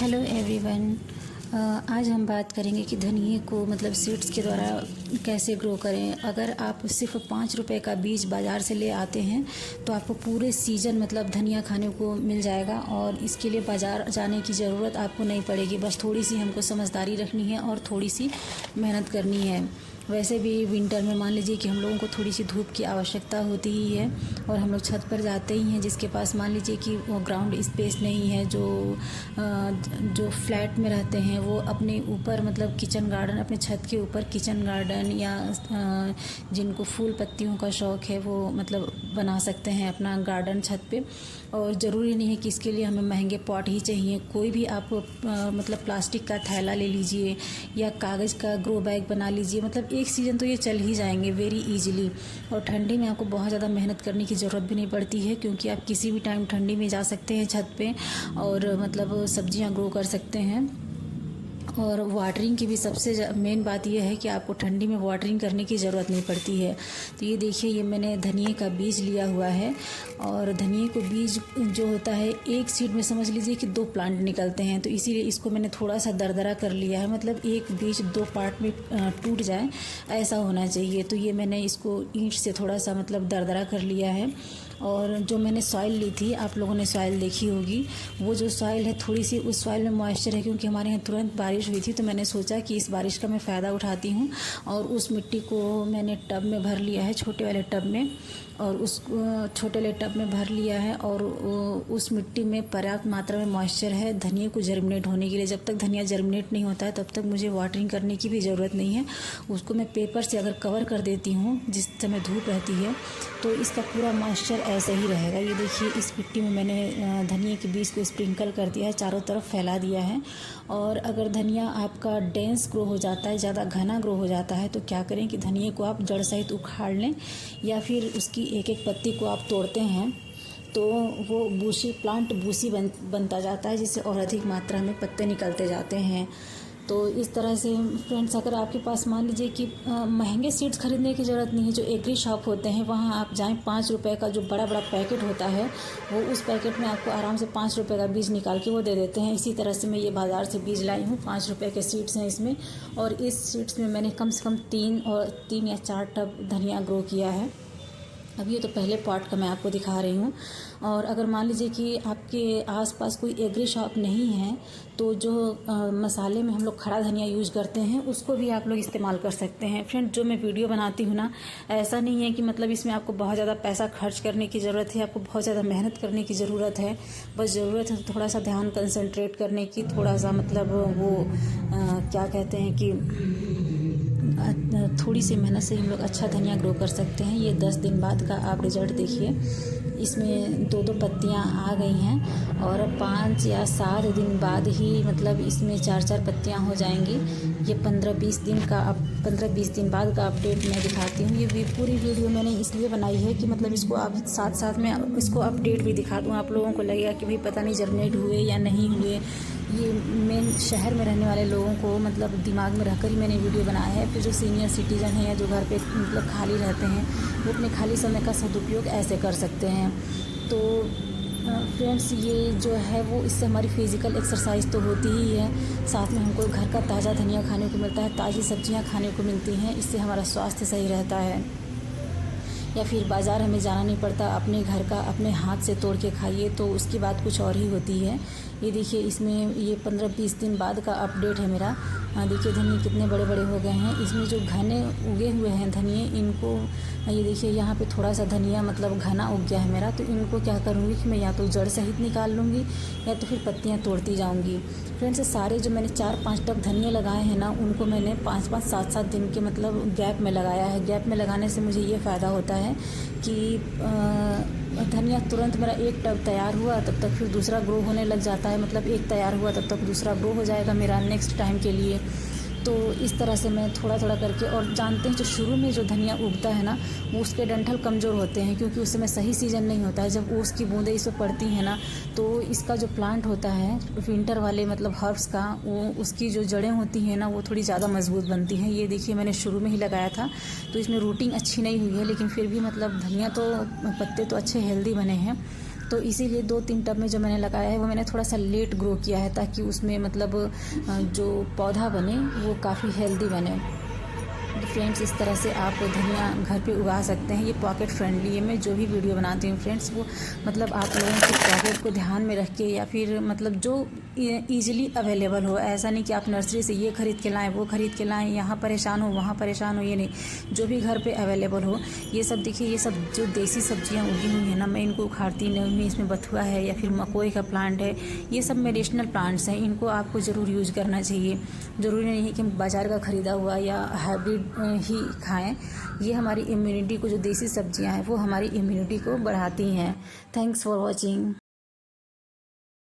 Hello everyone. आज हम बात करेंगे कि धनिए को मतलब सीड्स के द्वारा कैसे ग्रो करें। अगर आप सिर्फ 5 रुपए का बीज बाज़ार से ले आते हैं तो आपको पूरे सीज़न मतलब धनिया खाने को मिल जाएगा और इसके लिए बाज़ार जाने की ज़रूरत आपको नहीं पड़ेगी। बस थोड़ी सी हमको समझदारी रखनी है और थोड़ी सी मेहनत करनी है। वैसे भी विंटर में मान लीजिए कि हम लोगों को थोड़ी सी धूप की आवश्यकता होती ही है और हम लोग छत पर जाते ही हैं, जिसके पास मान लीजिए कि वो ग्राउंड स्पेस नहीं है, जो फ्लैट में रहते हैं वो अपने ऊपर मतलब किचन गार्डन, अपने छत के ऊपर किचन गार्डन या जिनको फूल पत्तियों का शौक़ है वो मतलब बना सकते हैं अपना गार्डन छत पे। और ज़रूरी नहीं है कि इसके लिए हमें महंगे पॉट ही चाहिए। कोई भी आप मतलब प्लास्टिक का थैला ले लीजिए या कागज़ का ग्रो बैग बना लीजिए, मतलब एक सीज़न तो ये चल ही जाएंगे वेरी इजीली। और ठंडी में आपको बहुत ज़्यादा मेहनत करने की ज़रूरत भी नहीं पड़ती है, क्योंकि आप किसी भी टाइम ठंडी में जा सकते हैं छत पे और मतलब सब्जियां ग्रो कर सकते हैं। और वाटरिंग की भी सबसे मेन बात यह है कि आपको ठंडी में वाटरिंग करने की ज़रूरत नहीं पड़ती है। तो ये देखिए, ये मैंने धनिए का बीज लिया हुआ है और धनिए को बीज जो होता है एक सीड में समझ लीजिए कि 2 प्लांट निकलते हैं, तो इसीलिए इसको मैंने थोड़ा सा दरदरा कर लिया है, मतलब एक बीज 2 पार्ट में टूट जाए ऐसा होना चाहिए। तो ये मैंने इसको ईंट से थोड़ा सा मतलब दरदरा कर लिया है। और जो मैंने सॉइल ली थी, आप लोगों ने सॉइल देखी होगी, वो जो सॉइल है थोड़ी सी उस सॉइल में मॉइस्चर है, क्योंकि हमारे यहाँ तुरंत बारिश हुई थी। तो मैंने सोचा कि इस बारिश का मैं फ़ायदा उठाती हूँ और उस मिट्टी को मैंने टब में भर लिया है, छोटे वाले टब में, और उस छोटे वाले टब में भर लिया है। और उस मिट्टी में पर्याप्त मात्रा में मॉइस्चर है धनिया को जर्मिनेट होने के लिए। जब तक धनिया जर्मिनेट नहीं होता है तब तक मुझे वाटरिंग करने की भी ज़रूरत नहीं है। उसको मैं पेपर से अगर कवर कर देती हूँ जिस समय धूप रहती है तो इसका पूरा मॉइस्चर ऐसे ही रहेगा। ये देखिए, इस मिट्टी में मैंने धनिया के बीज को स्प्रिंकल कर दिया है, चारों तरफ फैला दिया है। और अगर धनिया आपका डेंस ग्रो हो जाता है, ज़्यादा घना ग्रो हो जाता है, तो क्या करें कि धनिया को आप जड़ सहित उखाड़ लें या फिर उसकी एक एक पत्ती को आप तोड़ते हैं तो वो बूसी प्लांट बूसी बनता जाता है, जिससे और अधिक मात्रा में पत्ते निकलते जाते हैं। तो इस तरह से फ्रेंड्स, अगर आपके पास मान लीजिए कि महंगे सीड्स खरीदने की ज़रूरत नहीं है, जो एग्री शॉप होते हैं वहाँ आप जाएं, 5 रुपए का जो बड़ा बड़ा पैकेट होता है वो उस पैकेट में आपको आराम से 5 रुपए का बीज निकाल के वो दे देते हैं। इसी तरह से मैं ये बाज़ार से बीज लाई हूँ, 5 रुपए के सीड्स हैं इसमें। और इस सीड्स में मैंने कम से कम 3 या 4 टब धनिया ग्रो किया है। अब ये तो पहले पॉट का मैं आपको दिखा रही हूँ। और अगर मान लीजिए कि आपके आसपास कोई एग्री शॉप नहीं है तो जो मसाले में हम लोग खड़ा धनिया यूज़ करते हैं उसको भी आप लोग इस्तेमाल कर सकते हैं। फ्रेंड, जो मैं वीडियो बनाती हूँ ना, ऐसा नहीं है कि मतलब इसमें आपको बहुत ज़्यादा पैसा खर्च करने की ज़रूरत है, आपको बहुत ज़्यादा मेहनत करने की ज़रूरत है। बस ज़रूरत है थोड़ा सा ध्यान कंसंट्रेट करने की, थोड़ा सा मतलब वो क्या कहते हैं कि थोड़ी सी मेहनत से हम लोग अच्छा धनिया ग्रो कर सकते हैं। ये 10 दिन बाद का आप रिजल्ट देखिए, इसमें 2-2 पत्तियां आ गई हैं और 5 या 7 दिन बाद ही मतलब इसमें 4-4 पत्तियां हो जाएंगी। ये 15-20 दिन बाद का अपडेट मैं दिखाती हूँ। ये भी पूरी वीडियो मैंने इसलिए बनाई है कि मतलब इसको आप साथ साथ में इसको अपडेट भी दिखा दूँ। आप लोगों को लगेगा कि भाई पता नहीं जर्मिनेट हुए या नहीं हुए। ये मेन शहर में रहने वाले लोगों को मतलब दिमाग में रखकर ही मैंने वीडियो बनाया है। फिर जो सीनियर सिटीज़न हैं या जो घर पे मतलब खाली रहते हैं वो अपने खाली समय का सदुपयोग ऐसे कर सकते हैं। तो फ्रेंड्स, ये जो है वो इससे हमारी फ़िज़िकल एक्सरसाइज तो होती ही है, साथ में हमको घर का ताज़ा धनिया खाने को मिलता है, ताज़ी सब्जियां खाने को मिलती हैं। इससे हमारा स्वास्थ्य सही रहता है। या फिर बाज़ार हमें जाना नहीं पड़ता, अपने घर का अपने हाथ से तोड़ के खाइए तो उसकी बात कुछ और ही होती है। ये देखिए, इसमें ये 15-20 दिन बाद का अपडेट है मेरा। देखिए धनिए कितने बड़े बड़े हो गए हैं। इसमें जो घने उगे हुए हैं धनिए, इनको ये देखिए यहाँ पे थोड़ा सा धनिया मतलब घना उग गया है मेरा, तो इनको क्या करूँगी कि मैं या तो जड़ सहित निकाल लूँगी या तो फिर पत्तियाँ तोड़ती जाऊँगी। फ्रेंड्स, सारे जो मैंने 4-5 टब धनिया लगाए हैं ना, उनको मैंने 5-5, 7-7 दिन के मतलब गैप में लगाया है। गैप में लगाने से मुझे ये फ़ायदा होता है कि धनिया तुरंत मेरा एक टब तैयार हुआ तब तक फिर दूसरा ग्रो होने लग जाता है, मतलब एक तैयार हुआ तब तक दूसरा ग्रो हो जाएगा मेरा नेक्स्ट टाइम के लिए। तो इस तरह से मैं थोड़ा थोड़ा करके, और जानते हैं जो शुरू में जो धनिया उगता है ना वो उसके डंठल कमज़ोर होते हैं, क्योंकि उस समय सही सीज़न नहीं होता है। जब ओस की बूंदें इस पर पड़ती हैं ना तो इसका जो प्लांट होता है विंटर वाले मतलब हर्ब्स का, वो उसकी जो जड़ें होती हैं ना वो थोड़ी ज़्यादा मजबूत बनती हैं। ये देखिए, मैंने शुरू में ही लगाया था तो इसमें रूटिंग अच्छी नहीं हुई है, लेकिन फिर भी मतलब धनिया तो पत्ते तो अच्छे हेल्दी बने हैं। तो इसीलिए 2-3 टब में जो मैंने लगाया है वो मैंने थोड़ा सा लेट ग्रो किया है, ताकि उसमें मतलब जो पौधा बने वो काफ़ी हेल्दी बने। तो फ्रेंड्स, इस तरह से आप धनिया घर पे उगा सकते हैं। ये पॉकेट फ्रेंडली है। मैं जो भी वीडियो बनाती हूँ फ्रेंड्स, वो मतलब आप लोगों के पॉकेट को ध्यान में रख के, या फिर मतलब जो ईज़िली अवेलेबल हो। ऐसा नहीं कि आप नर्सरी से ये ख़रीद के लाएँ, वो ख़रीद के लाएँ, यहाँ परेशान हो वहाँ परेशान हो, ये नहीं। जो भी घर पे अवेलेबल हो। ये सब देखिए, ये सब जो देसी सब्जियाँ उगी हुई हैं ना, मैं इनको उखाड़ती नहीं हूँ। इसमें बथुआ है या फिर मकोई का प्लांट है, ये सब मेडिसिनल प्लांट्स हैं। इनको आपको ज़रूर यूज़ करना चाहिए। ज़रूरी नहीं है कि हम बाज़ार का ख़रीदा हुआ या हाइब्रिड ही खाएं। ये हमारी इम्यूनिटी को, जो देसी सब्जियां हैं वो हमारी इम्यूनिटी को बढ़ाती हैं। Thanks for watching.